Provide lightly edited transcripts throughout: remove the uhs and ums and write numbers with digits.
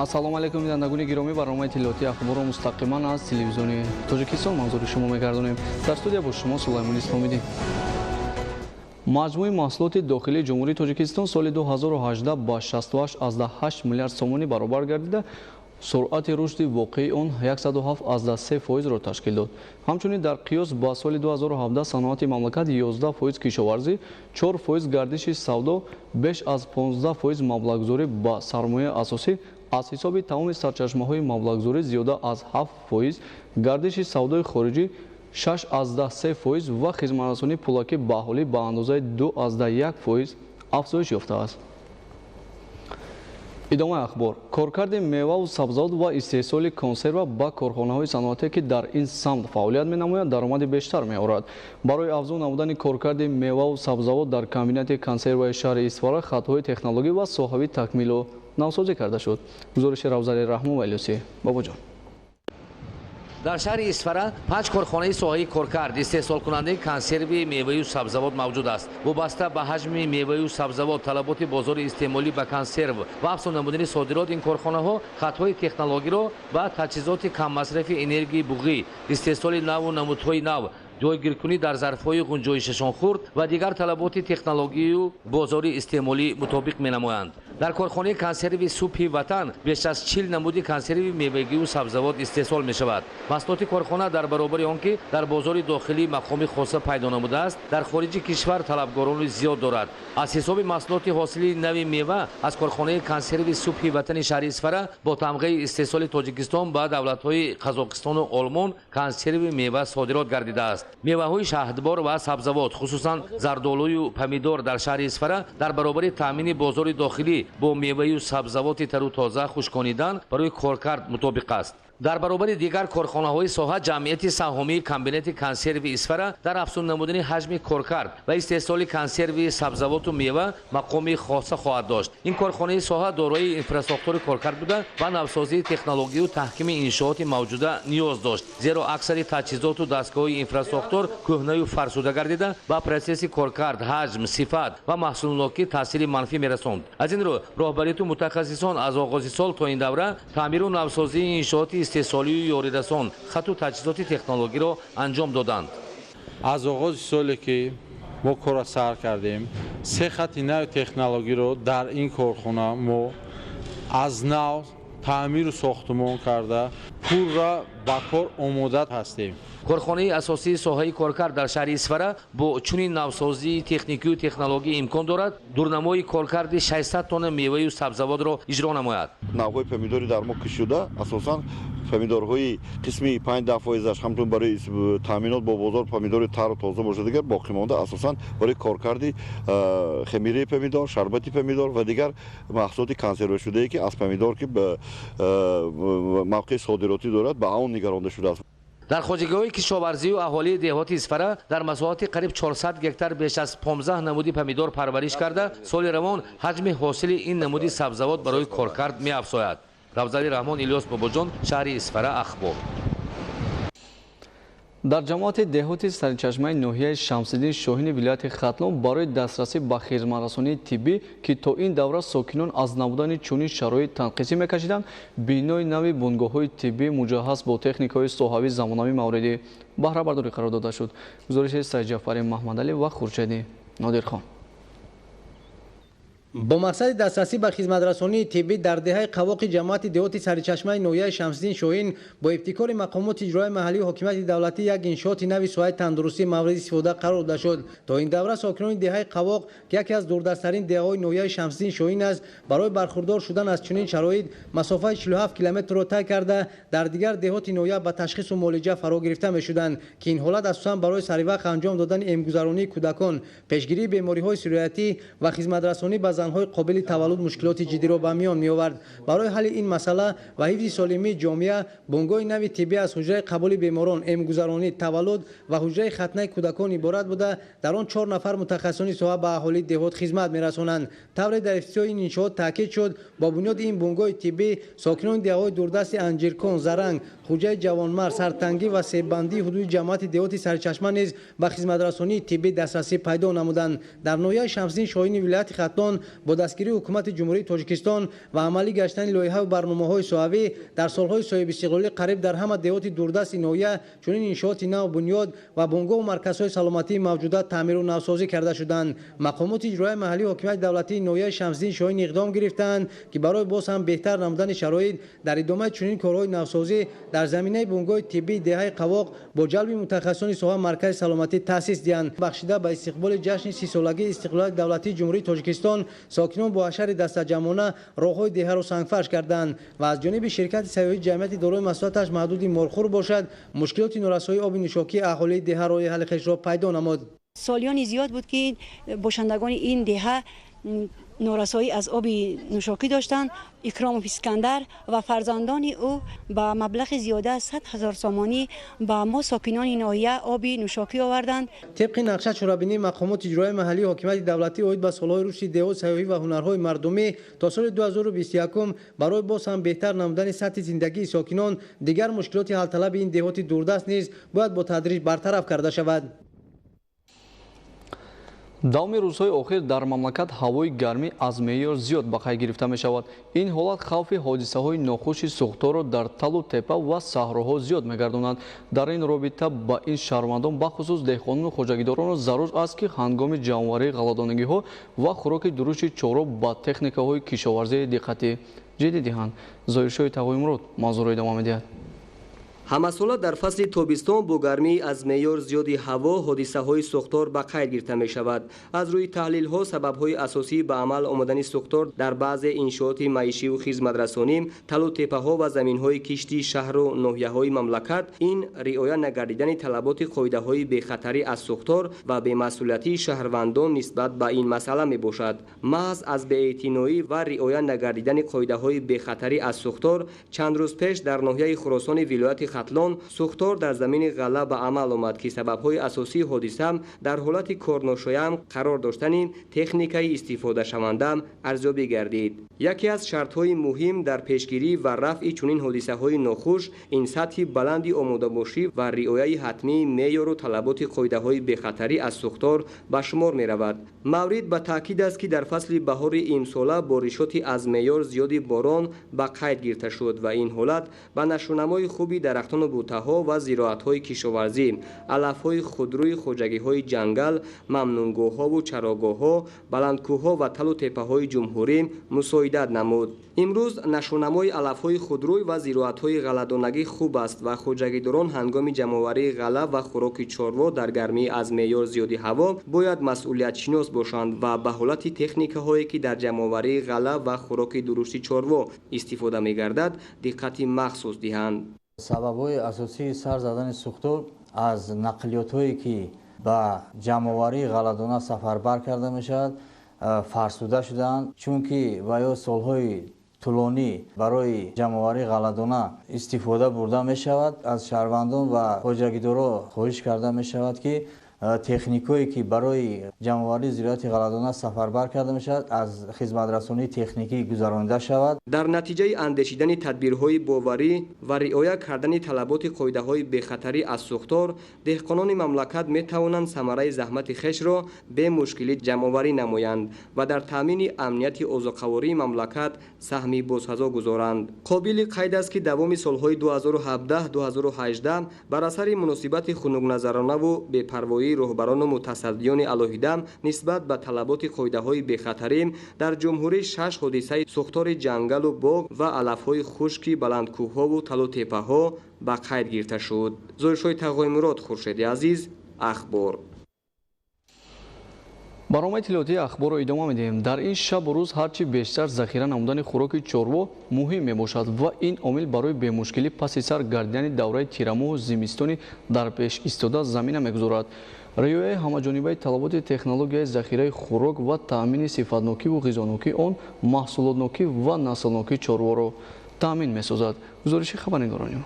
ассалому алайкум бинандагони гиромӣ, барномаи тилоти ахборро мустақиман аз телевизиони Тоҷикистон манзури шумо мегардонем. Дар студия бо шумо Сулаймон Исломиддин. маҷмӯи маҳсулоти дохилии ҷумҳурии Тоҷикистон соли 2018 ба 68,8 миллиард сомонӣ баробар гардида, суръати рушди воқеи он 107,3%-ро ташкил дод. ҳамчунин дар қиёс ба соли 2017 саноати мамлакат 11% кишоварзӣ, 4% гардиши савдо, беш аз 15% маблағгузорӣ ба сармояи асосӣ, аз ҳисоби тамоми сарчашмаҳои маблағгузорӣ зиёда аз 7%, гардиши савдои хориҷӣ 6,3% ва хизматрасонии пулакӣ ба аҳолӣ ба андозаи 2,1% афзоиш ёфтааст. идомаи ахбор. Коркарди меваву сабзавот ва истеҳсоли консерва ба корхонаҳои саноате ки дар ин самт фаъолият менамояд, даромади бештар меорад. Барои афзун намудани коркарди меваву сабзавот дар комбинати консерваи шаҳри Исфара хатҳои технологӣ ва соҳавӣ такмилу навсозӣ карда шуд. гузориши Равзали Раҳмон ва Илёси Бобоҷон. дар шаҳри Исфара 5 корхонаи соҳаи коркард истеҳсолкунандаи консерви меваю сабзавот мавҷуд аст. вобаста ба ҳаҷми меваю сабзавот, талаботи бозори истеъмолӣ ба консерв ва афзун намудани содирот, ин корхонаҳо хатҳои технологиро ба таҷҳизоти каммасрафи энергияи буғӣ, истеҳсоли наву намудҳои нав, ҷойгиркунӣ дар зарфҳои ғунҷоишашон хурд ва дигар талаботи технологию бозори истеъмолӣ мутобиқ менамоянд. дар корхонаи консерви субҳи ватан беш аз 40 намуди консерви мевагию сабзавот истеҳсол мешавад. маҳсулоти корхона дар баробари он ки дар бозори дохилӣ мақоми хоса пайдо намудааст, дар хориҷи кишвар талабгорони зиёд дорад. аз ҳисоби маҳсулоти ҳосили нави мева аз корхонаи консерви субҳи ватани шаҳри Исфара бо тамғаи истеҳсоли Тоҷикистон ба давлатҳои Қазоқистону Олмон консерви мева содирот гардидааст. меваҳои шаҳдбор ва сабзавот, хусусан зардолую помидор дар шаҳри Исфара дар баробари таъмини бозори дохилӣ бо меваю сабзавоти тару тоза хушконидан барои коркард мутобиқ аст. дар баробари дигар корхонаҳои соҳа ҷамъияти саҳомии комбинати консерви Исфара дар афзун намудани ҳаҷми коркард ва истеҳсоли консерви сабзавоту мева мақоми хоса хоҳад дошт. ин корхонаи соҳа дорои инфраструктураи коркард буда ба навсозии технологию таҳкими иншооти мавҷуда ниёз дошт, зеро аксари таҷҳизоту дастгоҳҳои инфраструктур кӯҳнаю фарсуда гардида ба процесси коркард ҳаҷм, сифат ва маҳсулнокӣ таъсири манфӣ мерасонд. аз ин рӯ роҳбарияти мутахассисон аз оғози сол то ин давра таъмиру навсозии иншооти истеҳсолию ёрирасон, хату таҷҳизоти технологиро анҷом доданд. аз оғози соле ки мо корро сар кардем, 3 хати нави технологиро дар ин корхона мо аз нав таъмиру сохтумон карда пурра ба кор омода ҳастем. корхонаи асосии соҳаи коркард дар шаҳри Исфара бо чунин навсозии техникию технологӣ имкон дорад дурнамои коркарди 600 тонна меваю сабзавотро иҷро намояд. навъҳои помидори дар мо кушода асосан помидорҳои қисми 5% ҳамчун барои таъминот бо бозор помидори тару тоза бошад, дигар боқӣ монда асосан барои коркарди хемирии помидор, шарбати помидор ва дигар маҳсулоти консервашудае ки аз помидор ки мавқеи содиротӣ дорад ба он нигаронда шудааст. дар хоҷагоҳи кишоварзию аҳолии деҳоти Исфара дар масоҳати қариб 400 гектар беш аз 15 намуди помидор парвариш карда, соли равон ҳаҷми ҳосили ин намуди сабзавот барои коркард меафзояд. Равзали Раҳмон, Илёс Бобоҷон, шаҳри Исфара, ахбор. дар ҷамоати деҳоти сарчашмаи ноҳияи Шамсиддин Шоҳини вилояти Хатлон барои дастрасӣ ба хизматрасонии тиббӣ ки то ин давра сокинон аз набудани чунин шароит танқисӣ мекашиданд, бинои нави бунгоҳҳои тиббӣ муҷаҳҳаз бо техникаҳои соҳавӣ замонавӣ мавриди баҳрабардорӣ қарор дода шуд. гузориши Саидҷафари Маҳмадалӣ ва Хуршеди Нодирхон. бо мақсади дастрасӣ ба хизматрасонии тиббӣ дар деҳаи қавоқи ҷамоати деҳоти сарчашмаи ноҳияи Шамсиддин Шоҳин бо ибтикори мақомоти иҷроии маҳаллии ҳокимияти давлатӣ як иншооти нави соҳаи тандурустӣ мавриди истифода қарор дода шуд. то ин давра сокинони деҳаи қавоқ ки яке аз дурдасттарин деҳаҳои ноҳияи Шамсиддин Шоҳин аст, барои бархурдор шудан аз чунин шароит масофаи 47 километрро тай карда дар дигар деҳоти ноҳия ба ташхису муолиҷа фаро гирифта мешуданд ки ин ҳолат асосан барои саривақт анҷом додани эмгузаронии кӯдакон, пешгирии бемориҳои сироятӣ ва хизматрасонӣ ба занҳои қобили таваллуд мушкилоти ҷиддиро ба миён меовард. барои ҳалли ин масъала ва ҳифзи солимии ҷомеа бунгоҳи нави тиббӣ аз ҳуҷраи қабули беморон, эмгузаронӣ, таваллуд ва ҳуҷраи хатнаи кӯдакон иборат буда, дар он 4 нафар мутахассисони соҳа ба аҳолии деҳот хизмат мерасонанд. тавре дар ифтитиҳои ин иншоот таъкид шуд, бо бунёди ин бунгоҳи тиббӣ сокинони деҳаҳои дурдасти Анҷиркон, Заранг, хуҷаи ҷавонмард, Сартангӣ ва Себбандии ҳудуди ҷамоати деҳоти Сарчашма низ ба хизматрасонии тиббӣ дастрасӣ пайдо намуданд. дар ноҳияи Шамсиддин Шоҳини вилояти Хатлон бо дастгирии ҳукумати ҷумҳурии тоҷикистон ва амалӣ гаштани лоиҳаву барномаҳои соҳавӣ дар солҳои соҳибистиқлолӣ қариб дар ҳама деҳоти дурдасти ноҳия чунин иншооти нав бунёд ва бунгоҳу марказҳои саломатии мавҷуда таъмиру навсозӣ карда шуданд. мақомоти иҷроияи маҳаллии ҳокимияти давлатии ноҳияи Шамсиддин Шоҳин иқдом гирифтанд ки барои боз ҳам беҳтар намудани шароит дар идомаи чунин корҳои навсозӣ дар заминаи бунгоҳи тиббии деҳаи Қавоқ бо ҷалби мутахассисони соҳа маркази саломатӣ таъсис диҳанд. бахшида ба истиқболи ҷашни 30 солагии истиқлолияти давлатии ҷумҳурии тоҷикистон сокинон бо ҳашари дастаҷамона роҳҳои деҳаро сангфарш карданд ва аз ҷониби ширкати сайёҳии ҷамъияти дорои масъулияташ маҳдуди морхур бошад мушкилоти норасоии оби нӯшокии аҳолии деҳа роҳи ҳалли хешро пайдо намуд. солиёни зиёд буд ки бошандагони ин деҳа норасоӣ аз оби нӯшокӣ доштанд. икромов искандар ва фарзандони ӯ ба маблағи зиёда аз 100 000 сомонӣ ба мо сокинони ноҳия оби нӯшокӣ оварданд. тибқи нақша чорабинии мақомоти иҷроияи маҳаллии ҳокимияти давлатӣ оид ба солҳои рушди деҳот сайёҳӣ ва ҳунарҳои мардумӣ то соли 2021 барои боз ҳам беҳтар намудани сатҳи зиндагии сокинон дигар мушкилоти ҳалталаби ин деҳоти дурдаст низ бояд бо тадриҷ бартараф карда шавад. давоми рӯзҳои охир дар мамлакат ҳавои гармӣ аз меъёр зиёд ба қайд гирифта мешавад. ин ҳолат хавфи ҳодисаҳои нохуши сӯхторро дар талу теппа ва саҳроҳо зиёд мегардонад. дар ин робита ба ин шаҳрвандон бахусус деҳқонону хоҷагидорону зарур аст ки ҳангоми ҷамъоварии ғалладонагиҳо ва хӯроки дурусти чороб ба техникаҳои кишоварзӣ диққати ҷиддӣ диҳанд. зоиршоҳи тағоимрод мавзӯъро идома медиҳад. ҳамасола дар фасли тобистон бо гармии аз меъёр зиёди ҳаво ҳодисаҳои сӯхтор ба қайд гирифта мешавад. аз рӯи таҳлилҳо сабабҳои асосии ба амал омадани сӯхтор дар баъзе иншооти маишиву хизматрасонӣ, талу теппаҳо ва заминҳои киштии шаҳру ноҳияҳои мамлакат ин риоя нагардидани талаботи қоидаҳои бехатарӣ аз сӯхтор ва бемасъулиятии шаҳрвандон нисбат ба ин масъала мебошад. маҳз аз беэътиноӣ ва риоя нагардидани қоидаҳои бехатарӣ аз сӯхтор чанд рӯз пеш дар ноҳияи хуросони вилояти хатлон сӯхтор дар замини ғалла ба амал омад ки сабабҳои асосии ҳодиса дар ҳолати корношоям қарор доштани техникаи истифодашаванда арзёбӣ гардид. яке аз шартҳои муҳим дар пешгирӣ ва рафъи чунин ҳодисаҳои нохуш ин сатҳи баланди омодабошӣ ва риояи ҳатмии меъёру талаботи қоидаҳои бехатарӣ аз сӯхтор ба шумор меравад. маврид ба таъкид аст ки дар фасли баҳори имсола боришоти аз меъёр зиёди борон ба қайд гирифта шуд ва ин ҳолат ба нашунамои хуби дарахтону бутаҳо ва зироатҳои кишоварзӣ, алафҳои худрӯи хоҷагиҳои ҷангал, мамнунгоҳҳову чарогоҳҳо, баландкӯҳҳо ва талу теппаҳои ҷумҳурӣ мусоидат намуд. имрӯз нашунамои алафҳои худрӯй ва зироатҳои ғалладонагӣ хуб аст ва хоҷагидорон ҳангоми ҷамъоварии ғалла ва хӯроки чорво дар гармии аз меъёр зиёди ҳаво бояд масъулиятшинос бошанд ва ба ҳолати техникаҳое ки дар ҷамъоварии ғалла ва хӯроки дурусти чорво истифода мегардад диққати махсус диҳанд. сабабҳои асосии сар задани сӯхтор аз нақлиётҳое ки ба ҷамъоварии ғалладона сафарбар карда мешавад фарсуда шудаанд, чунки ба ё солҳои тӯлонӣ барои ҷамъоварии ғалладона истифода бурда мешавад. аз шаҳрвандон ва хоҷагидоро хоҳиш карда мешавад ки техникое ки барои ҷамъоварии зироати ғалладона сафарбар карда мешавад аз хизматрасонии техникӣ гузаронида шавад. дар натиҷаи андешидани тадбирҳои боварӣ ва риоя кардани талаботи қоидаҳои бехатарӣ аз сӯхтор деҳқонони мамлакат метавонанд самараи заҳмати хешро бе мушкилӣ ҷамъоварӣ намоянд ва дар таъмини амнияти озуқавории мамлакат саҳми бозҳазо гузоранд. қобили қайд аст ки давоми солҳои 2017-2018 бар асари муносибати хунукназаронаву бепарвоӣ роҳбарону мутасаддиёни алоҳида нисбат ба талаботи қоидаҳои бехатарӣ дар ҷумҳурӣ 6 ҳодисаи сӯхтори ҷангалу боғ ва алафҳои хушки баландкӯҳҳову талу теппаҳо ба қайд гирифта шуд. зоиршоҳи тағоимурод, хуршеди азиз, ахбор. барномаи иттилоотии ахборро идома медиҳем. дар ин шабу рӯз ҳарчи бештар захира намудани хӯроки чорво муҳим мебошад ва ин омил барои бемушкилӣ паси сар гардидани давраи тирамоҳу зимистони дар пеш истода замина мегузорад. риояи ҳамаҷонибаи талаботи технологияи захираи хӯрок ва таъмини сифатнокиву ғизонокии он маҳсулотнокӣ ва наслнокии чорворо таъмин месозад. гузориши хабарнигоронӣ.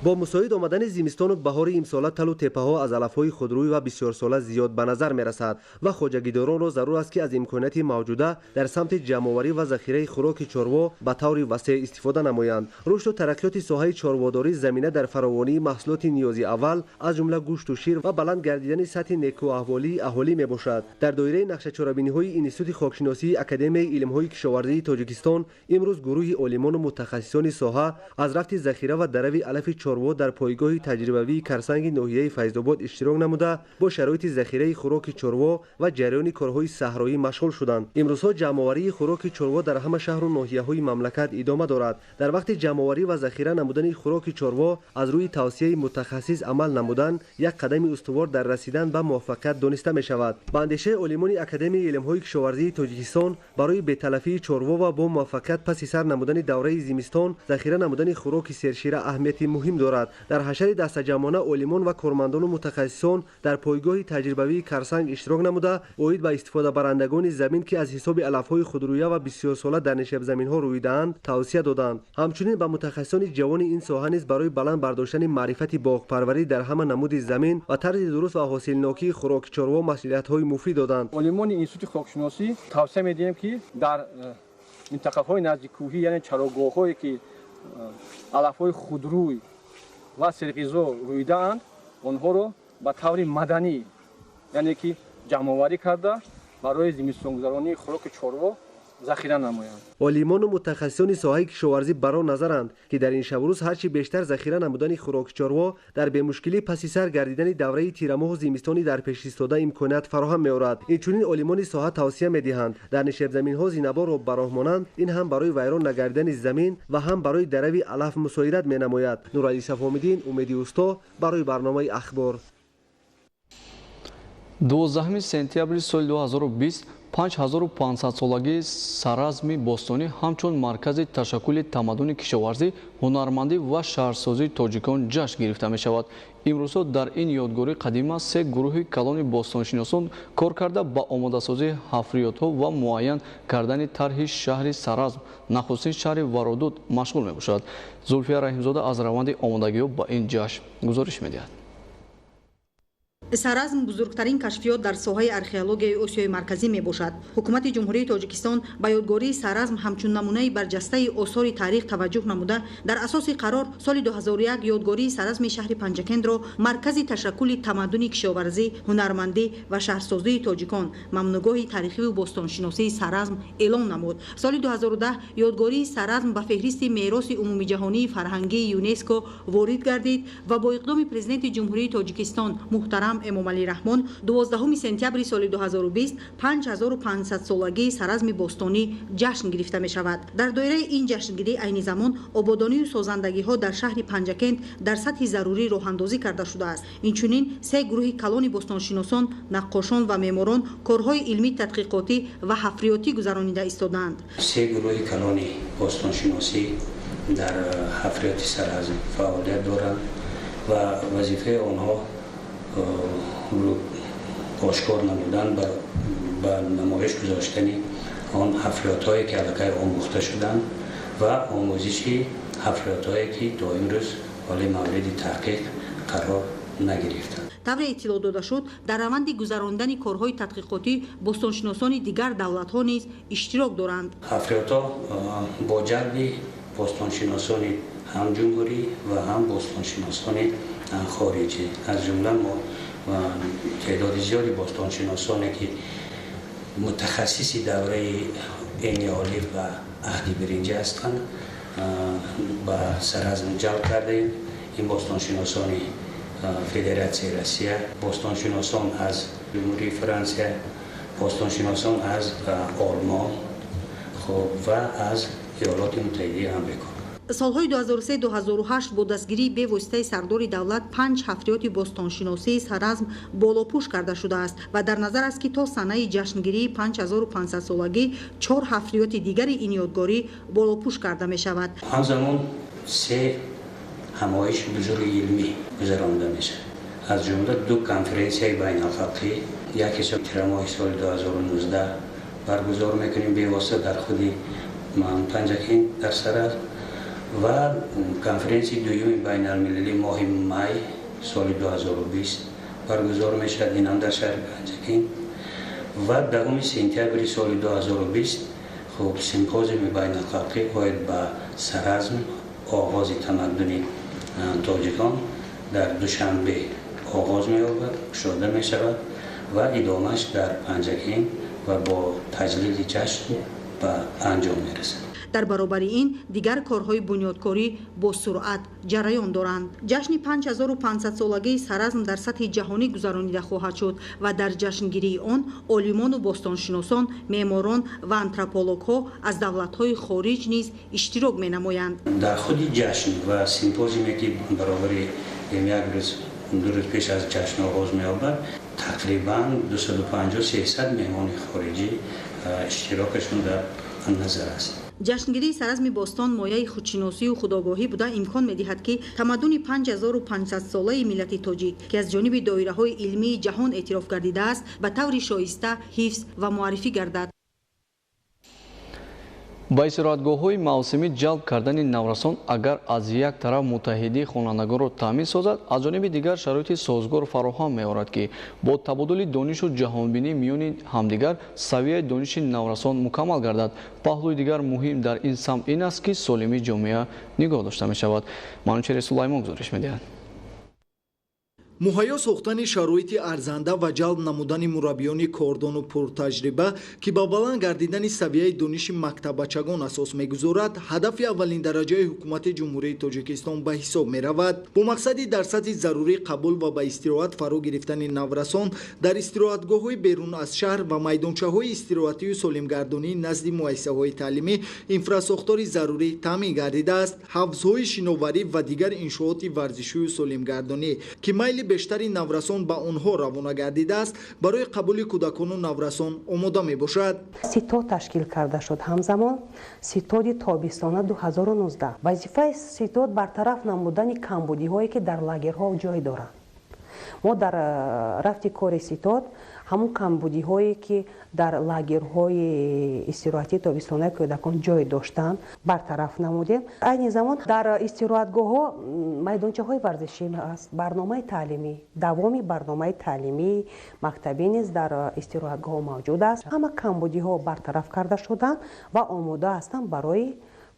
با مساعد آمدن زمستان و بهار امسال تل و تپه ها از علفهای خودروی و بسیار ساله زیاد به نظر می رسد و خواجگیداران را ضرور است که از امکانات موجوده در سمت جمع‌آوری و ذخیره خوراک چاروا به طور وسیع استفاده نمایند. رشد و ترقیات ساحه چارواداری زمینه در فراوانی محصولات نیازی اول از جمله گوشت و شیر و بلند گردیدن سطح نیکواحوالی اهالی می باشد. در دایره نقشه چاره‌بینی های انستیتوت خاکشناسی اکادمی علم‌های کشاورزی تاجیکستان امروز گروه عالمان و متخصصان ساحه از رفت ذخیره و دروی علف چاروا در پایگاه تجربوی کرسنگ ناحیه فیض‌آباد اشتراک نموده با شرایط ذخیره خوراک چاروا و جریان کارهای صحرایی مشغول شدند. امروزها جمع‌آوری خوراک چاروا در همه شهر و ناحیه‌های مملکت ادامه دارد. در وقت جمع‌آوری و ذخیره نمودن خوراک چاروا از روی توصیه متخصص عمل نمودن یک قدم استوار در رسیدن به موفقیت دانسته می شود. به اندیشه عالمان اکادمی علم‌های کشاورزی تاجیکستان برای بی‌تلفی چاروا و با موفقیت پس سر نمودن دوره زمستان ذخیره نمودن خوراک سرشیر اهمیت مهم دارد. در حشر دسته‌جمعانه عالمان و کارمندان و متخصصان در پایگاه تجربوی کرسنگ اشتراک نموده اوید به استفاده برندگان زمین که از حساب علف‌های خودرویه و بسیار ساله در نشیب زمین‌ها رویده‌اند توصیه دادند. همچنین به متخصصان جوان این ساحه نیز برای بلند برداشتن معرفت باغپروری در همه نمود زمین و طرز درست و حاصلناکی خوراک چاروا مسئولیت‌های مفید دادند. عالمان انستیتوت خاکشناسی توصیه می‌دهیم که در منطقه‌های نزدیک کوهی یعنی چراگاه‌هایی که علف‌های خودروی و سرغذا رویده‌اند آنها را به طور مدنی یعنی که جمع‌آوری کرده برای زمستان‌گذرانی خوراک چاروا ذخیره نمایند. عالمان و متخصصان ساحه کشاورزی برای نظرند که در این شب و روز هرچی بیشتر ذخیره نمودن خوراک چاروا در به مشکلی پس سر گردیدن دوره تیر ماه و زمستانی در پیش ایستاده امکانات فراهم می‌آورد. اینچنین عالمان ساحه توصیه می‌دهند در نشیب زمین‌ها زینه‌بار و براه مانند این هم برای ویران نگردیدن زمین و هم برای دروی علف مساعدت می‌نماید. نورعلی صفامی‌دین، امید اوستا برای برنامه اخبار. 12 сентябри соли 2020 5500 солаги Саразми Бостонӣ ҳамчун маркази ташаккули тамаддуни кишоварзӣ, ҳунармандӣ ва шаҳрсозии тоҷикон ҷашн гирифта мешавад. имрӯзҳо дар ин ёдгорӣ қадима се гурӯҳи калони бостоншиносон кор карда ба омодасозии ҳафриётҳо ва муайян кардани тарҳи шаҳри Саразм, нахустин шаҳри Вородуд машғул мебошад. Зулфия Раҳимзода аз раванди омодагиҳо ба ин ҷашн гузориш медиҳад. Саразм бузургтарин кашфиёт дар соҳаи археологияи Осиёи марказӣ мебошад. ҳукумати ҷумҳурии Тоҷикистон ба ёдгории Саразм ҳамчун намунаи барҷастаи осори таърих таваҷҷӯҳ намуда, дар асоси қарор соли 2001 ёдгории Саразми шаҳри Панҷакендро маркази ташаккули тамаддуни кишоварзӣ, ҳунармандӣ ва шаҳрсозии тоҷикон, мамнӯгоҳи таърихиву бостоншиносии Саразм эълон намуд. Соли 2010 ёдгории Саразм ба феҳристи мероси умумиҷаҳонии фарҳангии ЮНЕСКО ворид гардид ва бо иқдоми президенти ҷумҳурии Тоҷикистон муҳтарам Эмомалӣ Раҳмон 12 сентябри соли 2020 5500 солагии Саразми бостонӣ ҷашн гирифта мешавад. Дар доираи ин ҷашнгирӣ айни замон ободонию созандагиҳо дар шаҳри Панҷакент дар сатҳи зарурӣ роҳандозӣ карда шудааст. Инчунин се гурӯҳи калони бостоншиносон, наққошон ва меъморон корҳои илмӣ тадқиқотӣ ва ҳафриётӣ гузаронида истодаанд. се гурӯҳи калони бостоншиносӣ дар ҳафриёти Саразм фаъолият доранд ва вазифаи онҳо ошкор намудан ба намоиш гузоштани он ҳафриётҳое ки аллакай омӯхта шуданд ва омӯзиши ҳафриётҳое ки то имрӯз ҳоли мавриди таҳқиқ қарор нагирифтанд. тавре иттилоъ дода шуд, дар раванди гузарондани корҳои тадқиқотӣ бостоншиносони дигар давлатҳо низ иштирок доранд. ҳафриётҳо бо ҷалби бостоншиносони ҳам ҷумҳурӣ ва ҳам бостоншиносони хориҷӣ аз ҷумла мо تعداد زیادی باستانشناسانی که متخصص دوره اینیالی و عهدی برنجی هستند با سرازم جلب کردیم. این باستانشناسانی فدراسیون روسیه، باستانشناسان از جمهوری فرانسه، باستانشناسان از آلمان و از ایالات متحده آمریکا. солҳои 2003-2008 бо дастгирии бевоситаи сардори давлат 5 ҳафриёти бостоншиносии Саразм болопӯш карда шудааст ва дар назар аст ки то санаи ҷашнгирии 5500 солагӣ 4 ҳафриёти дигари ин ёдгорӣ болопӯш карда мешавад. ҳамзамон се ҳамоиши бузурги илмӣ гузаронида мешавад. аз ҷумла ду конференсияи байналхалқӣ, якеша тирамоҳи соли 2019 баргузор мекунем бевосита дар худи Панҷакент дар Саразм و کنفرانسی دوم بین المللی ماه مای سال 2020 برگزار می شد، این هم در شهر پنجکین. و دهم سپتامبر سال 2020 خب سمپوزیوم بین الخلقی باید با سرازم آغاز تمدن تاجیکان در دوشنبه آغاز شده می شود و ادامهش در پنجکین و با تجلیل جشن به انجام می رسد. در برابر این دیگر کارهای بنیادکاری با سرعت جریان دارند. جشن 5500 سالگی سرازم در سطح جهانی گذرانیده خواهد شد و در جشنگیری آن عالمان و باستانشناسان، معماران و آنتروپولوژها از دولت‌های خارج نیز اشتراک می‌نمایند. در خود جشن و سمپوزیومی که برابر یک روز دو روز پیش از جشن آغاز می‌یابد، تقریباً 250-300 مهمان خارجی اشتراکشون در نظر است. جشنگیری سرازم باستان مایه خودشناسی و خودآگاهی بوده امکان می‌دهد که تمدن 5500 ساله ملت تاجیک که از جانب دایره‌های علمی جهان اعتراف گردیده است به طور شایسته حفظ و معرفی گردد. با استراحتگاه‌های موسمی جلب کردن نورسان اگر از یک طرف متحدی خوانندگان را تامین سازد، از جانب دیگر شرایط سازگار فراهم می‌آورد که با تبادل دانش و جهانبینی میان همدیگر سویه دانش نورسان مکمل گردد. پهلوی دیگر مهم در این سمت این است که سالمی جامعه نگاه داشته می‌شود. منوچهر سلیمان گزارش می‌دهد. муҳайё сохтани шароити арзанда ва ҷалб намудани мураббиёни кордону пуртаҷриба ки ба баланд гардидани савияи дониши мактабачагон асос мегузорад, ҳадафи аввалин дараҷаи ҳукумати ҷумҳурии Тоҷикистон ба ҳисоб меравад. бо мақсади дар сатҳи зарурӣ қабул ва ба истироҳат фаро гирифтани наврасон дар истироҳатгоҳҳои берун аз шаҳр ва майдончаҳои истироҳатию солимгардонӣ назди муассисаҳои таълимӣ инфрасохтори зарурӣ таъмин гардидааст. ҳавзҳои шиноварӣ ва дигар иншооти варзишию солимгардонӣ ки майли бештари наврасон ба онҳо равона гардидааст, барои қабули кӯдакону наврасон омода мебошад. ситод ташкил карда шуд ҳамзамон ситоди тобистона 2019. вазифаи ситод бартараф намудани камбудиҳое ки дар лагерҳо ҷой доранд. мо дар рафти кори ситод ҳамун камбудиҳое ки дар лагерҳои истироҳатии тобистонаи кӯдакон ҷой доштанд бартараф намудем. айни замон дар истироҳатгоҳҳо майдончаҳои варзишӣ аст, барномаи таълимӣ, давоми барномаи таълимии мактабӣ низ дар истироҳатгоҳҳо мавҷуд аст. ҳама камбудиҳо бартараф карда шуданд ва омода ҳастанд барои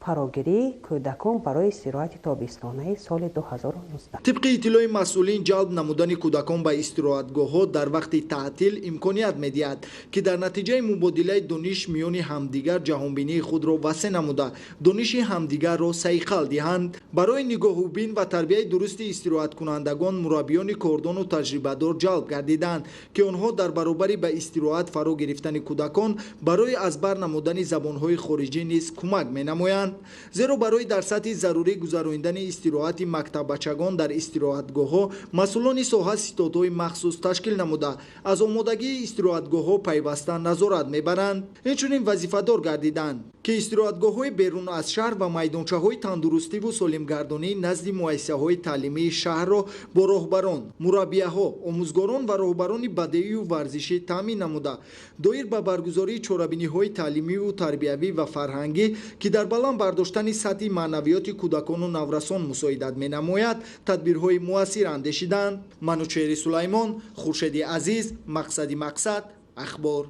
фарогирии кӯдакон барои истироҳати тобистонаи соли 2019. тибқи иттилои масъулин ҷалб намудани кӯдакон ба истироҳатгоҳҳо дар вақти таътил имконият медиҳад ки дар натиҷаи мубодилаи дониш миёни ҳамдигар ҷаҳонбинии худро васеъ намуда дониши ҳамдигарро сайқал диҳанд. барои нигоҳубин ва тарбияи дурусти истироҳаткунандагон мураббиёни кордону таҷрибадор ҷалб гардиданд ки онҳо дар баробари ба истироҳат фаро гирифтани кӯдакон барои аз бар намудани забонҳои хориҷӣ низ кӯмак менамоянд. зеро барои дар сатҳи зарурӣ гузарондани истироҳати мактабачагон дар истироҳатгоҳҳо масъулони соҳа ситодҳои махсус ташкил намуда аз омодагии истироҳатгоҳҳо пайваста назорат мебаранд. инчунин вазифадор гардиданд ки истироҳатгоҳҳои берун аз шаҳр ва майдончаҳои тандурустиву солимгардонӣ назди муассисаҳои таълимии шаҳрро бо роҳбарон, мураббияҳо, омӯзгорон ва роҳбарони бадеию варзишӣ таъмин намуда доир ба баргузории чорабиниҳои таълимиву тарбиявӣ ва фарҳангӣ ки дар баланд бардоштани сатҳи маънавиёти кӯдакону наврасон мусоидат менамояд, тадбирҳои муассир андешиданд. манучери сулаймон, хуршеди азиз, мақсади мақсад, ахбор.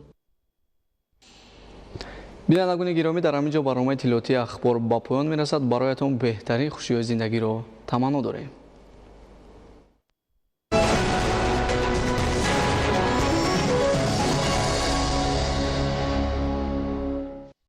бинандагони гиромӣ, дар ҳамин ҷо барномаи тиллиётии ахбор ба поён мерасад. бароятон беҳтарин хушиҳои зиндагиро таманно дорем.